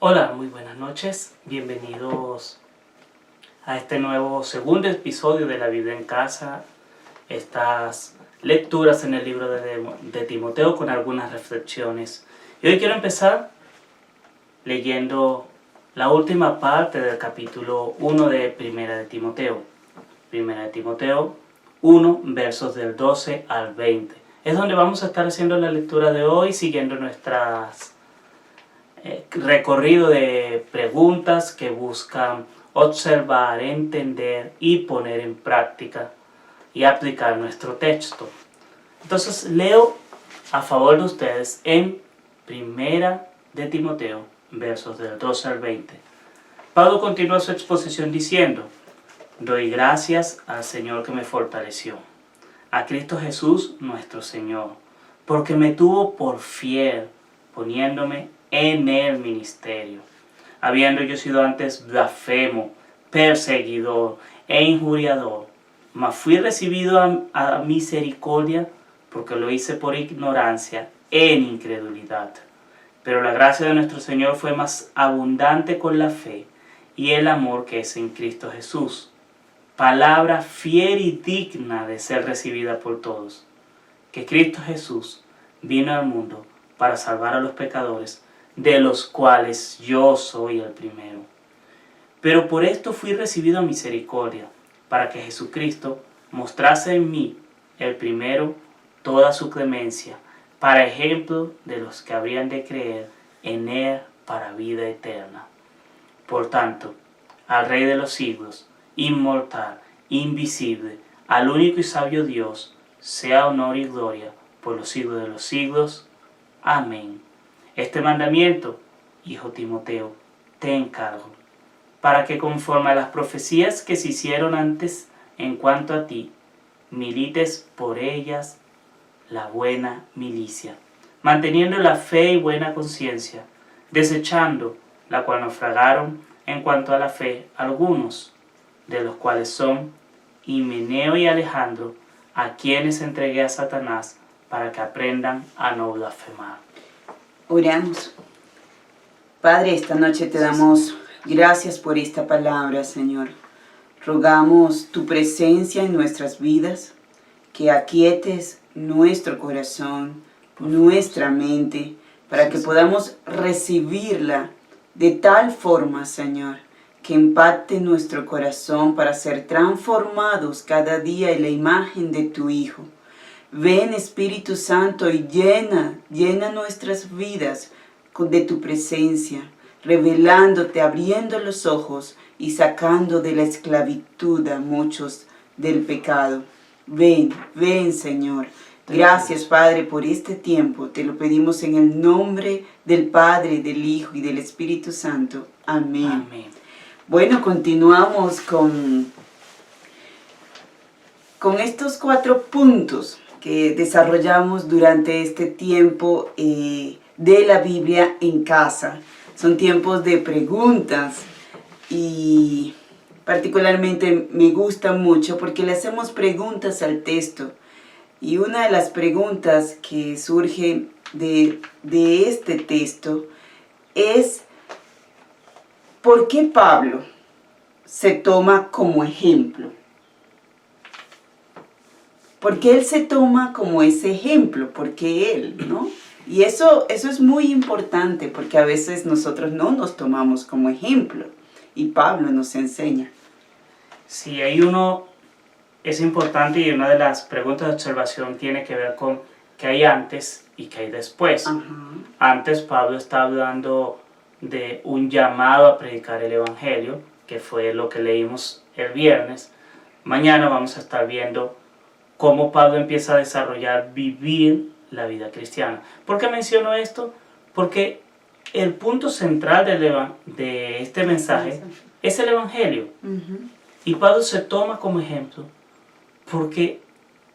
Hola, muy buenas noches. Bienvenidos a este nuevo segundo episodio de La Biblia en Casa. Estas lecturas en el libro de Timoteo con algunas reflexiones. Y hoy quiero empezar leyendo la última parte del capítulo 1 de Primera de Timoteo. Primera de Timoteo 1, versos del 12 al 20. Es donde vamos a estar haciendo la lectura de hoy, siguiendo nuestras recorrido de preguntas que buscan observar, entender y poner en práctica y aplicar nuestro texto. Entonces leo a favor de ustedes en Primera de Timoteo, versos del 12 al 20. Pablo continúa su exposición diciendo: doy gracias al Señor que me fortaleció, a Cristo Jesús nuestro Señor, porque me tuvo por fiel, poniéndome en el ministerio, habiendo yo sido antes blasfemo, perseguidor e injuriador, mas fui recibido a misericordia, porque lo hice por ignorancia en incredulidad. Pero la gracia de nuestro Señor fue más abundante con la fe y el amor que es en Cristo Jesús. Palabra fiel y digna de ser recibida por todos, que Cristo Jesús vino al mundo para salvar a los pecadores, de los cuales yo soy el primero. Pero por esto fui recibido a misericordia, para que Jesucristo mostrase en mí, el primero, toda su clemencia, para ejemplo de los que habrían de creer en Él para vida eterna. Por tanto, al Rey de los siglos, inmortal, invisible, al único y sabio Dios, sea honor y gloria por los siglos de los siglos. Amén. Este mandamiento, hijo Timoteo, te encargo, para que conforme a las profecías que se hicieron antes en cuanto a ti, milites por ellas la buena milicia, manteniendo la fe y buena conciencia, desechando la cual naufragaron en cuanto a la fe algunos, de los cuales son Himeneo y Alejandro, a quienes entregué a Satanás para que aprendan a no blasfemar. Oramos. Padre, esta noche te damos gracias por esta palabra, Señor. Rogamos tu presencia en nuestras vidas, que aquietes nuestro corazón, nuestra mente, para que podamos recibirla de tal forma, Señor, que impacte nuestro corazón para ser transformados cada día en la imagen de tu Hijo. Ven, Espíritu Santo, y llena nuestras vidas de tu presencia, revelándote, abriendo los ojos y sacando de la esclavitud a muchos del pecado. Ven, Señor. Gracias, Padre, por este tiempo. Te lo pedimos en el nombre del Padre, del Hijo y del Espíritu Santo. Amén. Amén. Bueno, continuamos con estos 4 puntos que desarrollamos durante este tiempo de la Biblia en casa. Son tiempos de preguntas y particularmente me gusta mucho porque le hacemos preguntas al texto. Y una de las preguntas que surge de este texto es: ¿por qué Pablo se toma como ejemplo? ¿Por qué él se toma como ese ejemplo? ¿Por qué él, no? Y eso es muy importante, porque a veces nosotros no nos tomamos como ejemplo, y Pablo nos enseña. Sí, es importante, y una de las preguntas de observación tiene que ver con qué hay antes y qué hay después. Antes Pablo está hablando de un llamado a predicar el Evangelio, que fue lo que leímos el viernes. Mañana vamos a estar viendo cómo Pablo empieza a desarrollar, vivir la vida cristiana. ¿Por qué menciono esto? Porque el punto central de este mensaje es el Evangelio. Y Pablo se toma como ejemplo porque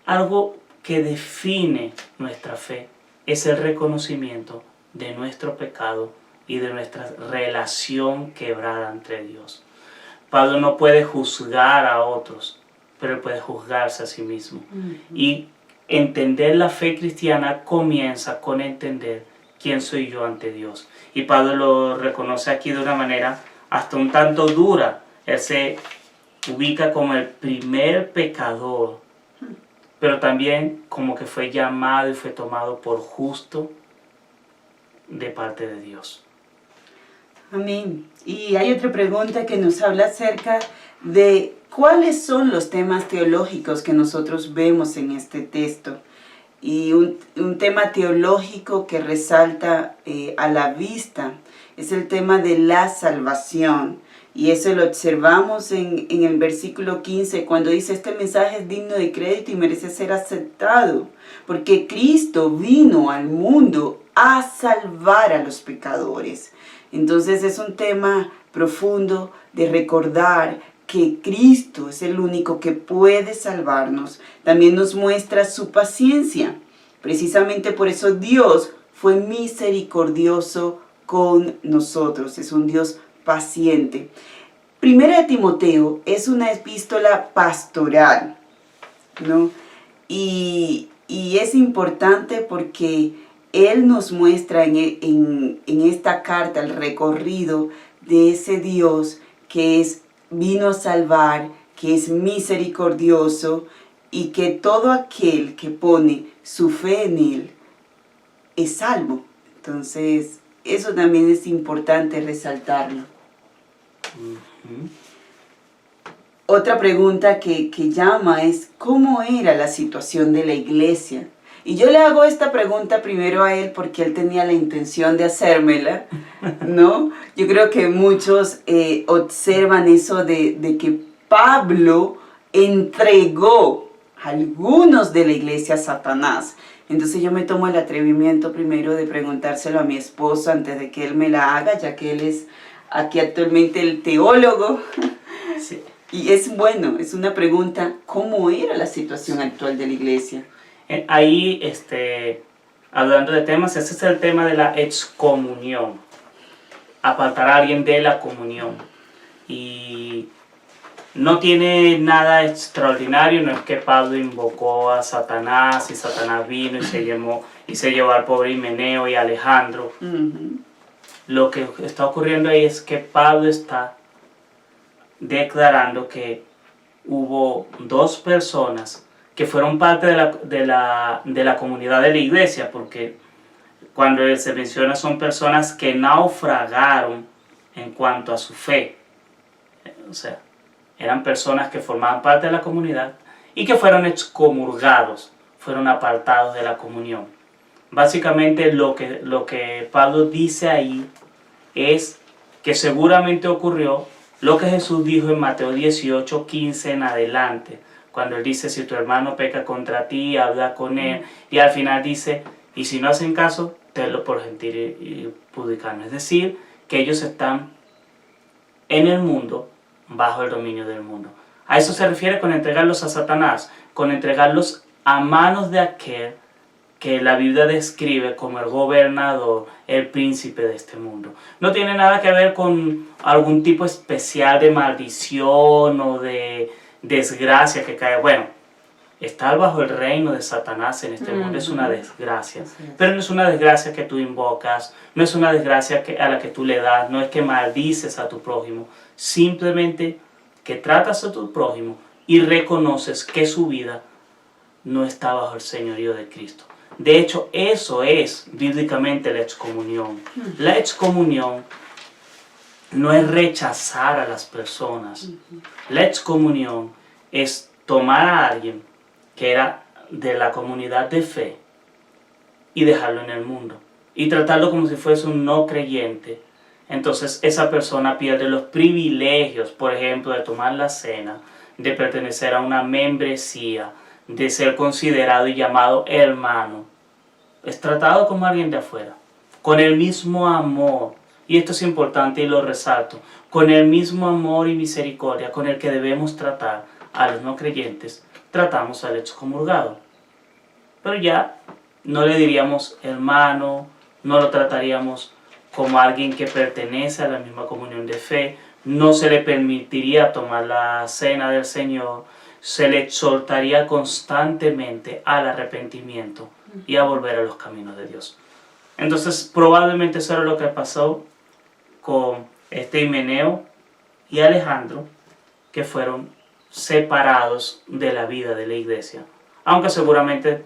algo que define nuestra fe es el reconocimiento de nuestro pecado y de nuestra relación quebrada entre Dios. Pablo no puede juzgar a otros, pero él puede juzgarse a sí mismo. Y entender la fe cristiana comienza con entender ¿quién soy yo ante Dios? Y Pablo lo reconoce aquí de una manera hasta un tanto dura. Él se ubica como el primer pecador, pero también como que fue llamado y fue tomado por justo de parte de Dios. Amén. Y hay otra pregunta que nos habla acerca de cuáles son los temas teológicos que nosotros vemos en este texto. Y un tema teológico que resalta a la vista es el tema de la salvación. Y eso lo observamos en el versículo 15, cuando dice: este mensaje es digno de crédito y merece ser aceptado, porque Cristo vino al mundo a salvar a los pecadores. Entonces es un tema profundo de recordar que Cristo es el único que puede salvarnos. También nos muestra su paciencia. Precisamente por eso Dios fue misericordioso con nosotros. Es un Dios paciente. Primera de Timoteo es una epístola pastoral, ¿no? Y es importante porque Él nos muestra en esta carta el recorrido de ese Dios que vino a salvar, que es misericordioso y que todo aquel que pone su fe en Él es salvo. Entonces, eso también es importante resaltarlo. Otra pregunta que llama es: ¿cómo era la situación de la iglesia? Y yo le hago esta pregunta primero a él porque él tenía la intención de hacérmela, ¿no? Yo creo que muchos observan eso de que Pablo entregó a algunos de la iglesia a Satanás. Entonces yo me tomo el atrevimiento primero de preguntárselo a mi esposo antes de que él me la haga, ya que él es aquí actualmente el teólogo. Sí. Y es bueno, es una pregunta: ¿cómo era la situación actual de la iglesia? Ahí, hablando de temas, ese es el tema de la excomunión. Apartar a alguien de la comunión. Y no tiene nada extraordinario, no es que Pablo invocó a Satanás y Satanás vino y se llevó al pobre Himeneo y a Alejandro. Lo que está ocurriendo ahí es que Pablo está declarando que hubo dos personas que fueron parte de la comunidad de la iglesia, porque cuando se menciona son personas que naufragaron en cuanto a su fe. O sea, eran personas que formaban parte de la comunidad y que fueron excomulgados, fueron apartados de la comunión. Básicamente lo que Pablo dice ahí es que seguramente ocurrió lo que Jesús dijo en Mateo 18, 15 en adelante, cuando él dice: si tu hermano peca contra ti, habla con él, y al final dice: y si no hacen caso, tenlo por gentil y publicano. Es decir, que ellos están en el mundo, bajo el dominio del mundo. A eso se refiere con entregarlos a Satanás, con entregarlos a manos de aquel que la Biblia describe como el gobernador, el príncipe de este mundo. No tiene nada que ver con algún tipo especial de maldición o de desgracia que cae. Bueno, estar bajo el reino de Satanás en este mundo es una desgracia, pero no es una desgracia que tú invocas, no es una desgracia a la que tú le das, no es que maldices a tu prójimo, simplemente que tratas a tu prójimo y reconoces que su vida no está bajo el señorío de Cristo. De hecho, eso es bíblicamente la excomunión. La excomunión no es rechazar a las personas. La excomunión es tomar a alguien que era de la comunidad de fe y dejarlo en el mundo y tratarlo como si fuese un no creyente. Entonces esa persona pierde los privilegios, por ejemplo, de tomar la cena, de pertenecer a una membresía, de ser considerado y llamado hermano. Es tratado como alguien de afuera, con el mismo amor, y esto es importante y lo resalto, con el mismo amor y misericordia con el que debemos tratar a los no creyentes, tratamos al excomulgado. Pero ya no le diríamos hermano, no lo trataríamos como alguien que pertenece a la misma comunión de fe, no se le permitiría tomar la cena del Señor, se le exhortaría constantemente al arrepentimiento y a volver a los caminos de Dios. Entonces probablemente eso era lo que pasó con Himeneo y Alejandro, que fueron separados de la vida de la iglesia, aunque seguramente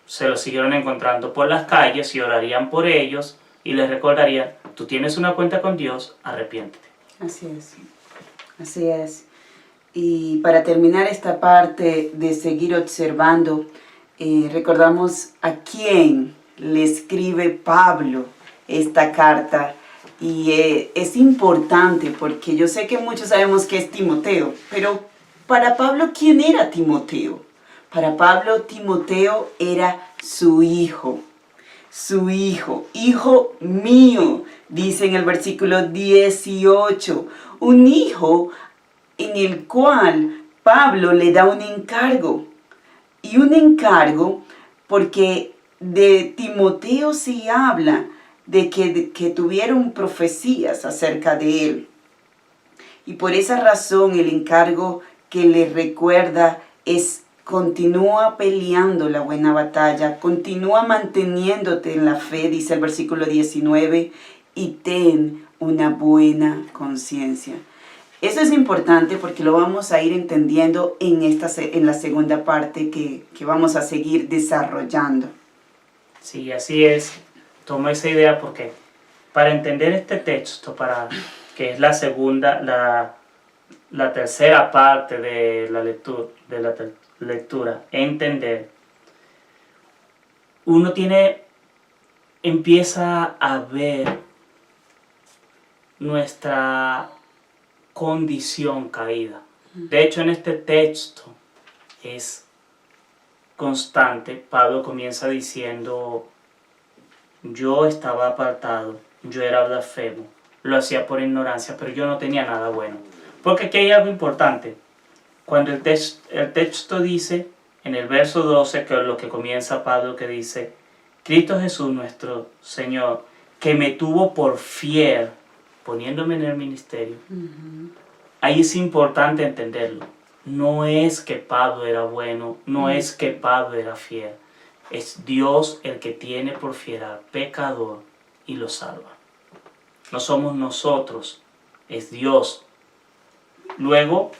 se los siguieron encontrando por las calles y orarían por ellos y les recordarían: tú tienes una cuenta con Dios, arrepiéntete. Así es, así es. Y para terminar esta parte de seguir observando, recordamos a quién le escribe Pablo esta carta. Y es importante porque yo sé que muchos sabemos que es Timoteo, pero para Pablo, ¿quién era Timoteo? Para Pablo, Timoteo era su hijo, hijo mío, dice en el versículo 18, un hijo en el cual Pablo le da un encargo. Y un encargo porque de Timoteo se habla de que tuvieron profecías acerca de él. Y por esa razón el encargo que le recuerda es: continúa peleando la buena batalla, continúa manteniéndote en la fe, dice el versículo 19, y ten una buena conciencia. Eso es importante porque lo vamos a ir entendiendo en la segunda parte que vamos a seguir desarrollando. Sí, así es. Tomo esa idea porque para entender este texto, que es la segunda, la tercera parte de la lectura, entender, uno empieza a ver nuestra condición caída. De hecho, en este texto es constante. Pablo comienza diciendo: yo estaba apartado, yo era blasfemo, lo hacía por ignorancia, pero yo no tenía nada bueno. Porque aquí hay algo importante. Cuando el texto dice, en el verso 12, que es lo que comienza Pablo, que dice: Cristo Jesús nuestro Señor, que me tuvo por fiel, poniéndome en el ministerio. Ahí es importante entenderlo. No es que Pablo era bueno, no es que Pablo era fiel. Es Dios el que tiene por fiel al pecador y lo salva. No somos nosotros, es Dios. Luego,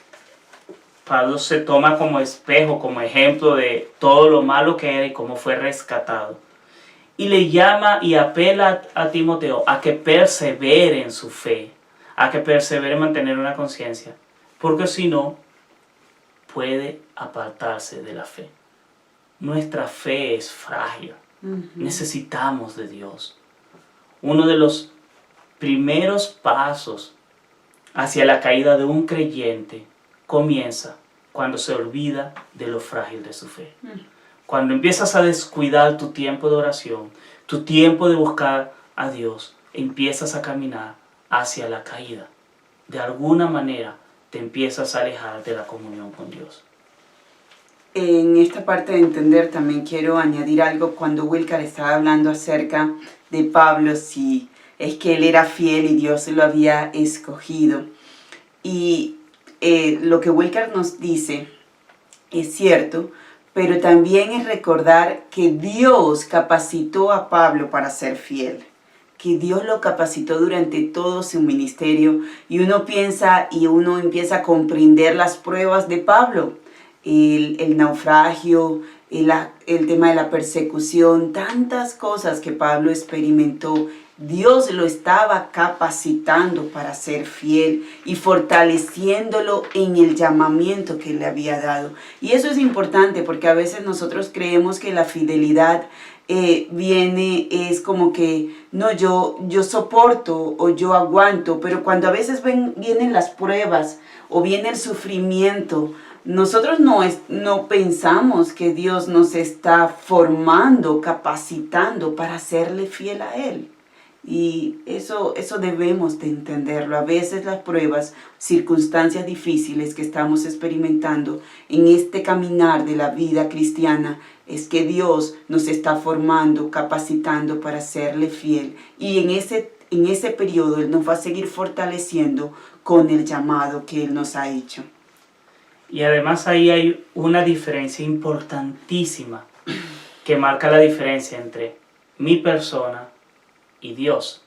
Pablo se toma como espejo, como ejemplo de todo lo malo que era y cómo fue rescatado. Y le llama y apela a Timoteo a que persevere en su fe, a que persevere en mantener una conciencia, porque si no, puede apartarse de la fe. Nuestra fe es frágil. Necesitamos de Dios. Uno de los primeros pasos hacia la caída de un creyente comienza cuando se olvida de lo frágil de su fe. Cuando empiezas a descuidar tu tiempo de oración, tu tiempo de buscar a Dios, empiezas a caminar hacia la caída. De alguna manera te empiezas a alejar de la comunión con Dios. En esta parte de entender también quiero añadir algo. Cuando Wilcar estaba hablando acerca de Pablo, si es que él era fiel y Dios lo había escogido. Y lo que Wilcar nos dice es cierto, pero también es recordar que Dios capacitó a Pablo para ser fiel, que Dios lo capacitó durante todo su ministerio, y uno piensa y uno empieza a comprender las pruebas de Pablo, el naufragio, el tema de la persecución, tantas cosas que Pablo experimentó. Dios lo estaba capacitando para ser fiel y fortaleciéndolo en el llamamiento que le había dado. Y eso es importante porque a veces nosotros creemos que la fidelidad es como que, no, yo soporto o yo aguanto, pero cuando a veces vienen las pruebas o viene el sufrimiento, nosotros no pensamos que Dios nos está formando, capacitando para serle fiel a Él. Y eso debemos de entenderlo. A veces las pruebas, circunstancias difíciles que estamos experimentando en este caminar de la vida cristiana, es que Dios nos está formando, capacitando para serle fiel. Y en ese periodo Él nos va a seguir fortaleciendo con el llamado que Él nos ha hecho. Y además ahí hay una diferencia importantísima que marca la diferencia entre mi persona y Dios.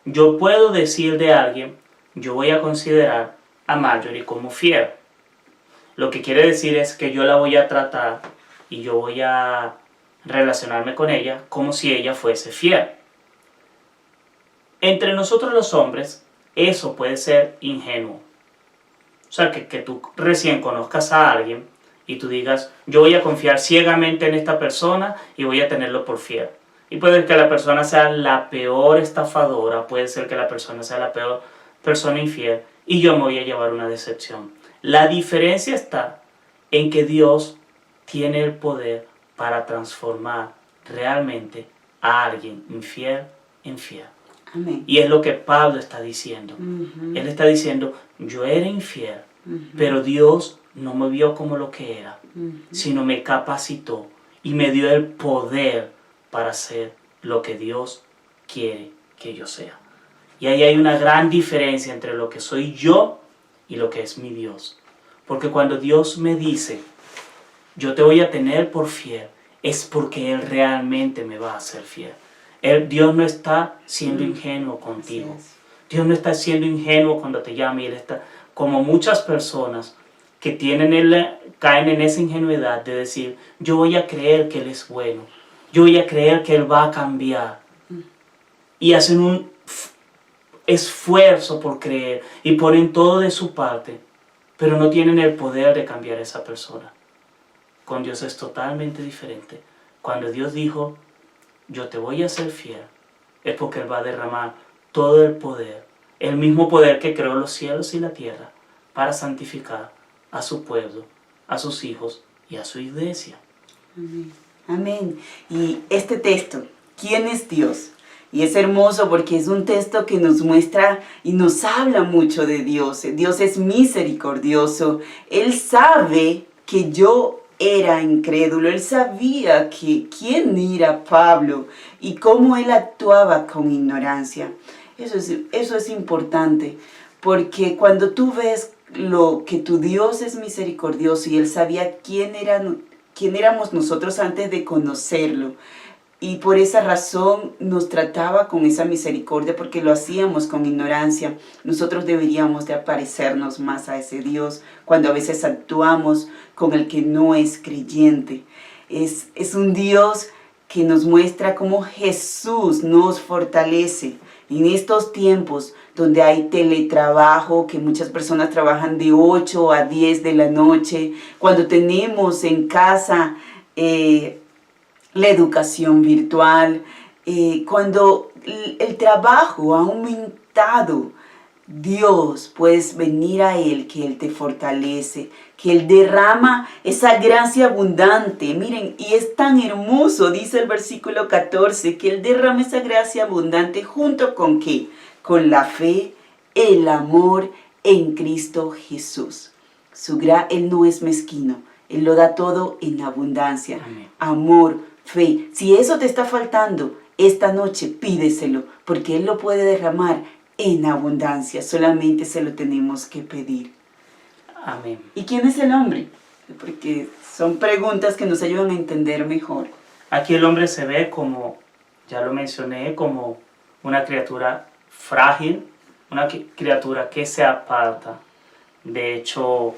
Yo puedo decir de alguien, yo voy a considerar a Marjorie como fiel. Lo que quiere decir es que yo la voy a tratar y yo voy a relacionarme con ella como si ella fuese fiel. Entre nosotros los hombres, eso puede ser ingenuo. O sea, que tú recién conozcas a alguien y tú digas, yo voy a confiar ciegamente en esta persona y voy a tenerlo por fiel. Y puede que la persona sea la peor estafadora, puede ser que la persona sea la peor persona infiel y yo me voy a llevar una decepción. La diferencia está en que Dios tiene el poder para transformar realmente a alguien infiel en fiel. Amén. Y es lo que Pablo está diciendo. Él está diciendo, yo era infiel, pero Dios no me vio como lo que era, sino me capacitó y me dio el poder para ser lo que Dios quiere que yo sea. Y ahí hay una gran diferencia entre lo que soy yo y lo que es mi Dios. Porque cuando Dios me dice, yo te voy a tener por fiel, es porque Él realmente me va a hacer fiel. Dios no está siendo ingenuo contigo. Dios no está siendo ingenuo cuando te llama y Él está, como muchas personas que caen en esa ingenuidad de decir, yo voy a creer que Él es bueno, yo voy a creer que Él va a cambiar. Y hacen un esfuerzo por creer y ponen todo de su parte, pero no tienen el poder de cambiar a esa persona. Con Dios es totalmente diferente. Cuando Dios dijo, yo te voy a ser fiel, es porque Él va a derramar todo el poder, el mismo poder que creó los cielos y la tierra, para santificar a su pueblo, a sus hijos y a su iglesia. Amén. Amén. Y este texto, ¿quién es Dios? Y es hermoso porque es un texto que nos muestra y nos habla mucho de Dios. Dios es misericordioso. Él sabe que yo era incrédulo. Él sabía quién era Pablo y cómo él actuaba con ignorancia. Eso es importante porque cuando tú ves lo que tu Dios es misericordioso y Él sabía quién éramos nosotros antes de conocerlo, y por esa razón nos trataba con esa misericordia porque lo hacíamos con ignorancia. Nosotros deberíamos de aparecernos más a ese Dios cuando a veces actuamos con el que no es creyente. Es un Dios que nos muestra cómo Jesús nos fortalece. En estos tiempos donde hay teletrabajo, que muchas personas trabajan de 8 a 10 de la noche, cuando tenemos en casa la educación virtual, cuando el trabajo ha aumentado, Dios, puedes venir a Él, que Él te fortalece, que Él derrama esa gracia abundante. Miren, y es tan hermoso, dice el versículo 14, que Él derrama esa gracia abundante junto con ¿qué? Con la fe, el amor en Cristo Jesús. Él no es mezquino, Él lo da todo en abundancia. Amén. Amor, fe. Si eso te está faltando, esta noche pídeselo, porque Él lo puede derramar en abundancia, solamente se lo tenemos que pedir. Amén. ¿Y quién es el hombre? Porque son preguntas que nos ayudan a entender mejor. Aquí el hombre se ve como, ya lo mencioné, como una criatura frágil, una criatura que se aparta. De hecho,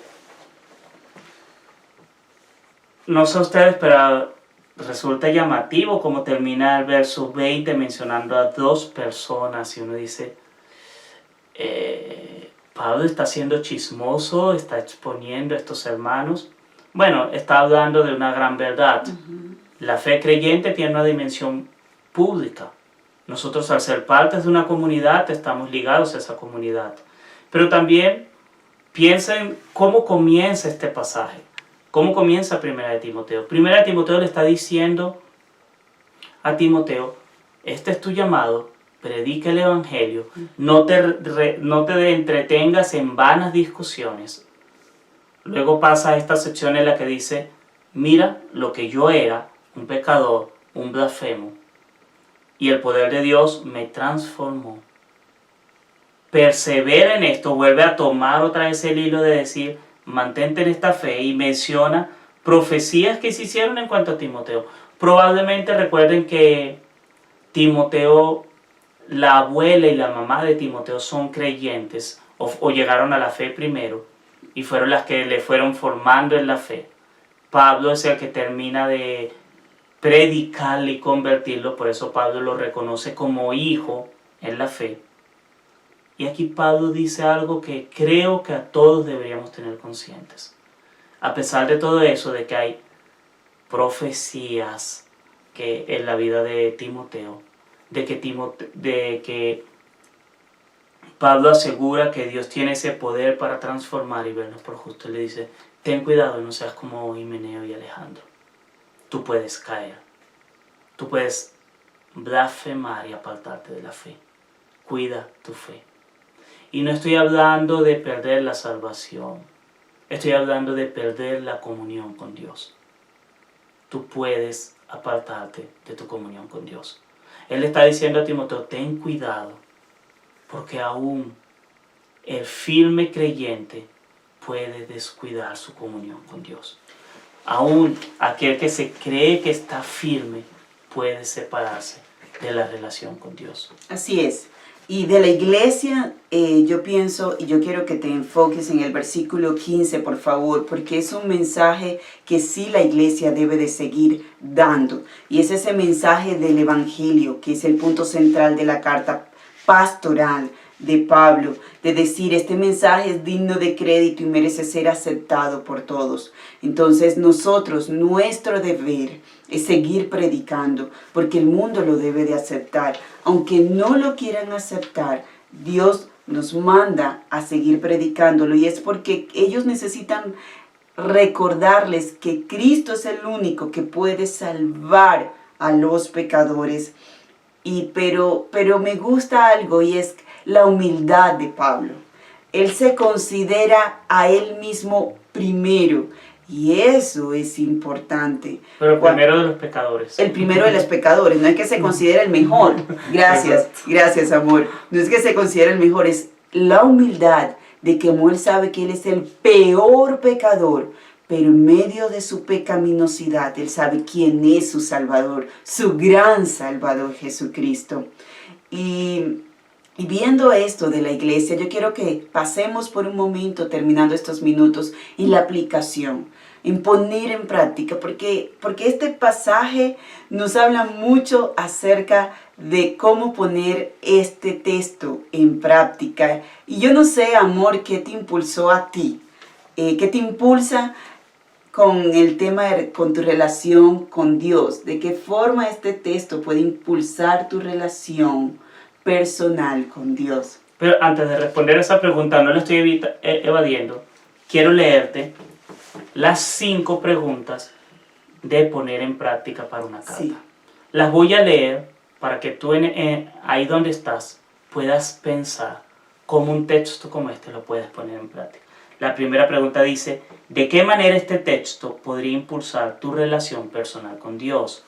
no sé ustedes, pero resulta llamativo como termina el verso 20 mencionando a dos personas y uno dice, Pablo está siendo chismoso, está exponiendo a estos hermanos. Bueno, está hablando de una gran verdad. La fe creyente tiene una dimensión pública. Nosotros, al ser partes de una comunidad, estamos ligados a esa comunidad. Pero también piensen cómo comienza este pasaje. ¿Cómo comienza 1 de Timoteo? 1 de Timoteo le está diciendo a Timoteo, este es tu llamado, predica el Evangelio, no te entretengas en vanas discusiones. Luego pasa a esta sección en la que dice, mira lo que yo era, un pecador, un blasfemo, y el poder de Dios me transformó. Persevera en esto, vuelve a tomar otra vez el hilo de decir, mantente en esta fe, y menciona profecías que se hicieron en cuanto a Timoteo. Probablemente recuerden que Timoteo la abuela y la mamá de Timoteo son creyentes o llegaron a la fe primero y fueron las que le fueron formando en la fe. Pablo es el que termina de predicarle y convertirlo, por eso Pablo lo reconoce como hijo en la fe. Y aquí Pablo dice algo que creo que a todos deberíamos tener conscientes. A pesar de todo eso, de que hay profecías que en la vida de Timoteo, de que Pablo asegura que Dios tiene ese poder para transformar y vernos por justo. Él le dice, ten cuidado y no seas como Himeneo y Alejandro. Tú puedes caer, tú puedes blasfemar y apartarte de la fe. Cuida tu fe. Y no estoy hablando de perder la salvación, estoy hablando de perder la comunión con Dios. Tú puedes apartarte de tu comunión con Dios. Él está diciendo a Timoteo, ten cuidado, porque aún el firme creyente puede descuidar su comunión con Dios. Aún aquel que se cree que está firme puede separarse de la relación con Dios. Así es. Y de la iglesia, yo pienso, y yo quiero que te enfoques en el versículo 15, por favor, porque es un mensaje que sí la iglesia debe de seguir dando. Y es ese mensaje del evangelio, que es el punto central de la carta pastoral de Pablo, de decir, este mensaje es digno de crédito y merece ser aceptado por todos. Entonces nosotros, nuestro deber es seguir predicando, porque el mundo lo debe de aceptar. Aunque no lo quieran aceptar, Dios nos manda a seguir predicándolo, y es porque ellos necesitan recordarles que Cristo es el único que puede salvar a los pecadores. Pero me gusta algo, y es la humildad de Pablo. Él se considera a él mismo primero, y eso es importante. Pero primero de los pecadores. El primero de los pecadores, no es que se considere el mejor. Gracias amor. No es que se considere el mejor, es la humildad de que él sabe que él es el peor pecador, pero en medio de su pecaminosidad, él sabe quién es su Salvador, su gran Salvador Jesucristo. Y viendo esto de la iglesia, yo quiero que pasemos por un momento, terminando estos minutos, en la aplicación, en poner en práctica, porque este pasaje nos habla mucho acerca de cómo poner este texto en práctica. Y yo no sé, amor, ¿qué te impulsó a ti? ¿Qué te impulsa con el tema, con tu relación con Dios? ¿De qué forma este texto puede impulsar tu relación personal con Dios? Pero antes de responder esa pregunta, no la estoy evadiendo, quiero leerte las 5 preguntas de poner en práctica para una carta. Sí. Las voy a leer para que tú ahí donde estás puedas pensar cómo un texto como este lo puedes poner en práctica. La primera pregunta dice, ¿de qué manera este texto podría impulsar tu relación personal con Dios?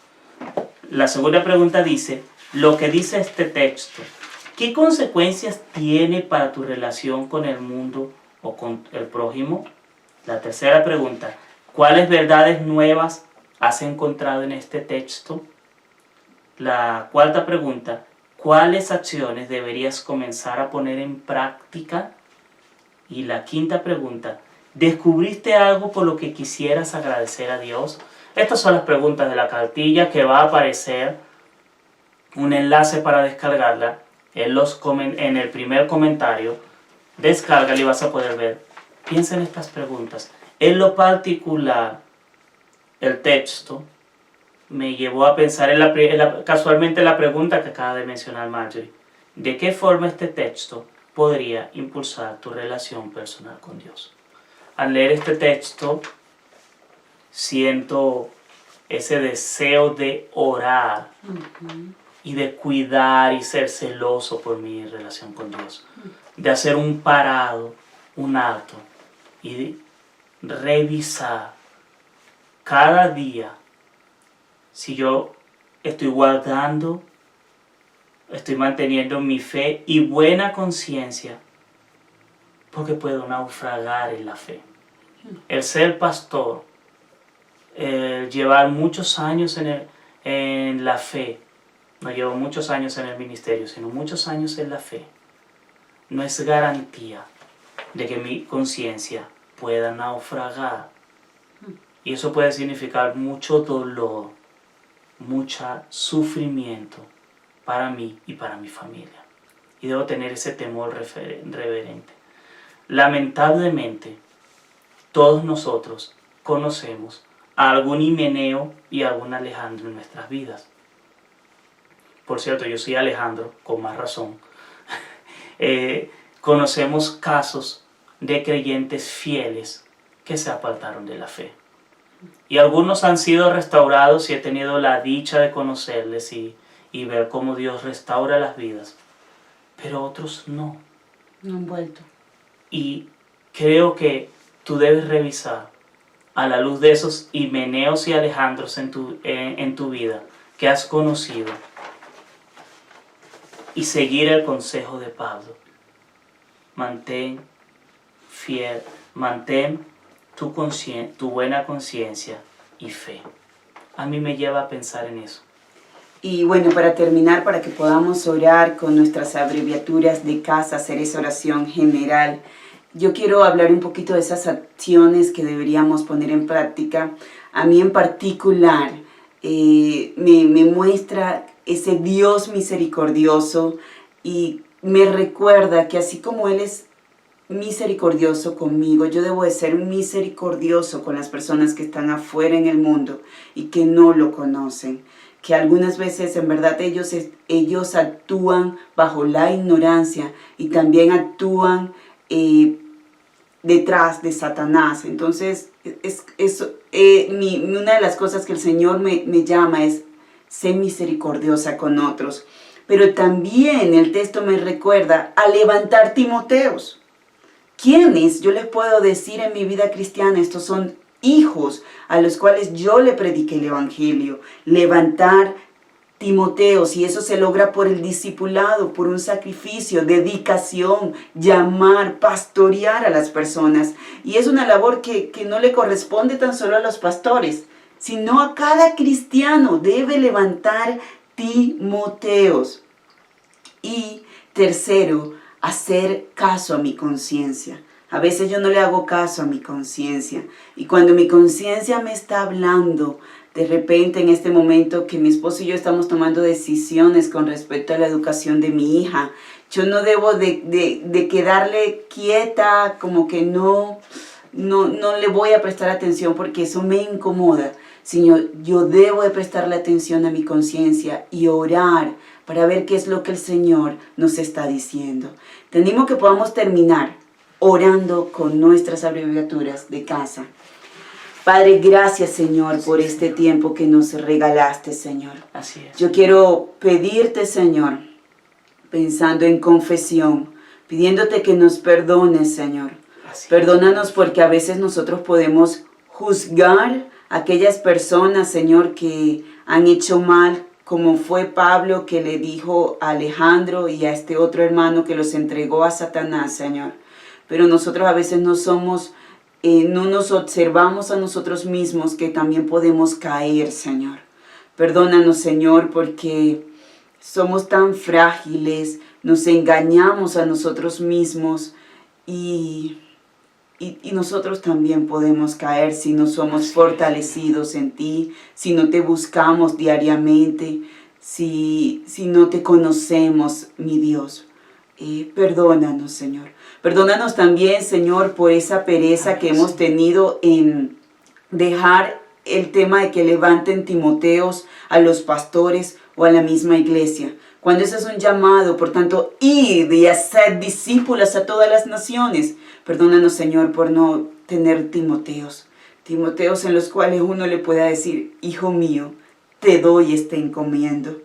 La segunda pregunta dice, lo que dice este texto, ¿qué consecuencias tiene para tu relación con el mundo o con el prójimo? La tercera pregunta, ¿cuáles verdades nuevas has encontrado en este texto? La cuarta pregunta, ¿cuáles acciones deberías comenzar a poner en práctica? Y la quinta pregunta, ¿descubriste algo por lo que quisieras agradecer a Dios? Estas son las preguntas de la cartilla, que va a aparecer un enlace para descargarla en el primer comentario. Descárgala y vas a poder ver. Piensa en estas preguntas. En lo particular, el texto me llevó a pensar casualmente la pregunta que acaba de mencionar Marjorie. ¿De qué forma este texto podría impulsar tu relación personal con Dios? Al leer este texto, siento ese deseo de orar y de cuidar y ser celoso por mi relación con Dios. De hacer un parado, un alto y revisar cada día si yo estoy guardando, estoy manteniendo mi fe y buena conciencia, porque puedo naufragar en la fe. El ser pastor, el llevar muchos años en la fe, no llevo muchos años en el ministerio, sino muchos años en la fe, no es garantía de que mi conciencia pueda naufragar. Y eso puede significar mucho dolor, mucho sufrimiento para mí y para mi familia. Y debo tener ese temor reverente. Lamentablemente, todos nosotros conocemos a algún Himeneo y a algún Alejandro en nuestras vidas. Por cierto, yo soy Alejandro, con más razón. Conocemos casos de creyentes fieles que se apartaron de la fe. Y algunos han sido restaurados y he tenido la dicha de conocerles y ver cómo Dios restaura las vidas. Pero otros no. No han vuelto. Y creo que tú debes revisar a la luz de esos Himeneos y Alejandros en tu vida que has conocido y seguir el consejo de Pablo. Mantén fiel, mantén tu buena conciencia y fe. A mí me lleva a pensar en eso. Y bueno, para terminar, para que podamos orar con nuestras abreviaturas de casa, hacer esa oración general, yo quiero hablar un poquito de esas acciones que deberíamos poner en práctica. A mí en particular me muestra ese Dios misericordioso y me recuerda que así como Él es misericordioso conmigo, yo debo de ser misericordioso con las personas que están afuera en el mundo y que no lo conocen. Que algunas veces en verdad ellos actúan bajo la ignorancia y también actúan detrás de Satanás. Entonces, una de las cosas que el Señor me llama es ser misericordiosa con otros. Pero también el texto me recuerda a levantar Timoteos. ¿Quiénes? Yo les puedo decir en mi vida cristiana, estos son hijos a los cuales yo le prediqué el Evangelio. Levantar Timoteos, y eso se logra por el discipulado, por un sacrificio, dedicación, llamar, pastorear a las personas. Y es una labor que no le corresponde tan solo a los pastores, sino a cada cristiano. Debe levantar Timoteos. Y tercero, hacer caso a mi conciencia. A veces yo no le hago caso a mi conciencia. Y cuando mi conciencia me está hablando, de repente en este momento que mi esposo y yo estamos tomando decisiones con respecto a la educación de mi hija, yo no debo de quedarle quieta, como que no le voy a prestar atención porque eso me incomoda. Sino yo debo de prestarle atención a mi conciencia y orar para ver qué es lo que el Señor nos está diciendo. Te animo que podamos terminar orando con nuestras abreviaturas de casa. Padre, gracias, Señor, por este tiempo que nos regalaste, Señor. Así es. Yo quiero pedirte, Señor, pensando en confesión, pidiéndote que nos perdones, Señor. Perdónanos porque a veces nosotros podemos juzgar a aquellas personas, Señor, que han hecho mal, como fue Pablo que le dijo a Alejandro y a este otro hermano que los entregó a Satanás, Señor. Pero nosotros a veces no nos observamos a nosotros mismos que también podemos caer, Señor. Perdónanos, Señor, porque somos tan frágiles, nos engañamos a nosotros mismos y nosotros también podemos caer si no somos fortalecidos en ti, si no te buscamos diariamente, si no te conocemos, mi Dios. Perdónanos, Señor. Perdónanos también, Señor, por esa pereza que hemos tenido en dejar el tema de que levanten Timoteos a los pastores o a la misma iglesia. Cuando ese es un llamado, por tanto, id y hacer discípulos a todas las naciones. Perdónanos, Señor, por no tener Timoteos en los cuales uno le pueda decir, hijo mío, te doy este encomiendo.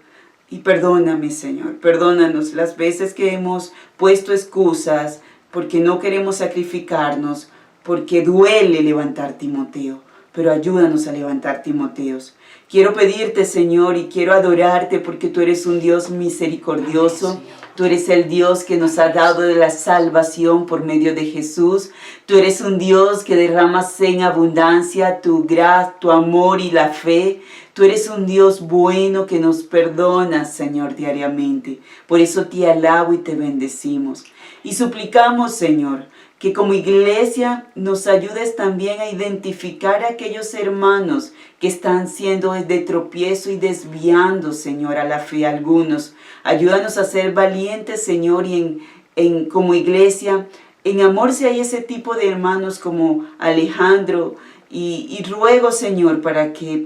Y perdóname, Señor, perdónanos las veces que hemos puesto excusas porque no queremos sacrificarnos, porque duele levantar Timoteo. pero ayúdanos a levantar Timoteos. Quiero pedirte, Señor, y quiero adorarte porque tú eres un Dios misericordioso. Amén, Señor. Tú eres el Dios que nos ha dado de la salvación por medio de Jesús. Tú eres un Dios que derramas en abundancia tu gracia, tu amor y la fe. Tú eres un Dios bueno que nos perdona, Señor, diariamente. Por eso te alabo y te bendecimos. Y suplicamos, Señor, que como iglesia nos ayudes también a identificar a aquellos hermanos que están siendo de tropiezo y desviando, Señor, a la fe a algunos. Ayúdanos a ser valientes, Señor, y como iglesia, en amor si hay ese tipo de hermanos como Alejandro, y ruego, Señor, para que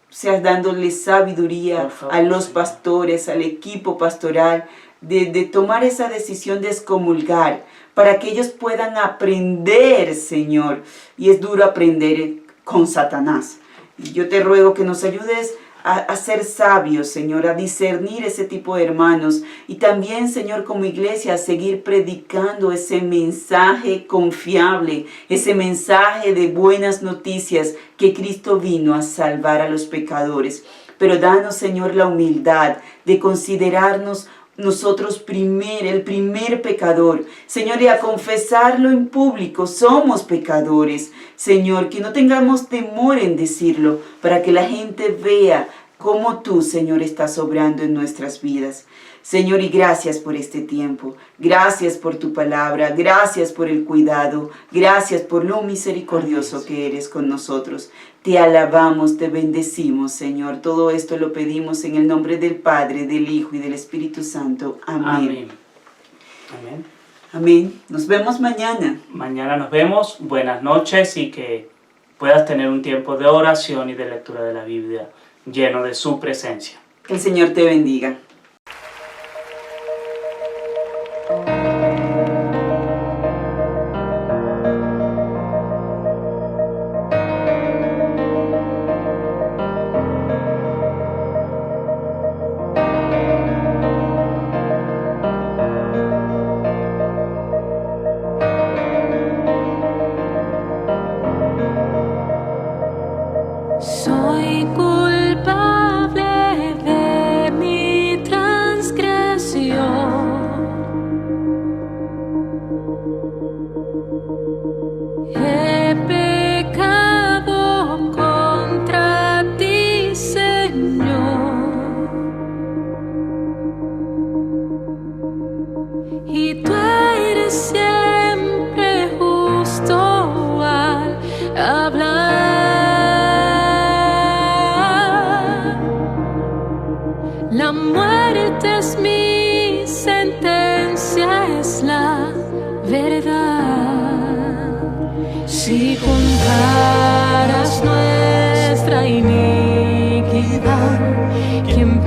seas dándole sabiduría a los pastores, al equipo pastoral, de tomar esa decisión de excomulgar, para que ellos puedan aprender, Señor. Y es duro aprender con Satanás. Y yo te ruego que nos ayudes a ser sabios, Señor, a discernir ese tipo de hermanos. Y también, Señor, como iglesia, a seguir predicando ese mensaje confiable, ese mensaje de buenas noticias que Cristo vino a salvar a los pecadores. Pero danos, Señor, la humildad de considerarnos nosotros el primer pecador, Señor, y a confesarlo en público. Somos pecadores, Señor, que no tengamos temor en decirlo, para que la gente vea cómo tú, Señor, estás obrando en nuestras vidas. Señor, y gracias por este tiempo, gracias por tu palabra, gracias por el cuidado, gracias por lo misericordioso que eres con nosotros. Te alabamos, te bendecimos, Señor. Todo esto lo pedimos en el nombre del Padre, del Hijo y del Espíritu Santo. Amén. Amén. Amén. Amén. Nos vemos mañana. Mañana nos vemos. Buenas noches y que puedas tener un tiempo de oración y de lectura de la Biblia lleno de su presencia. Que el Señor te bendiga. Soy culpable de mi transgresión. He pecado contra ti, Señor, y tú eres siempre justo al hablar. La muerte es mi sentencia, es la verdad. Si comparas nuestra iniquidad, ¿quién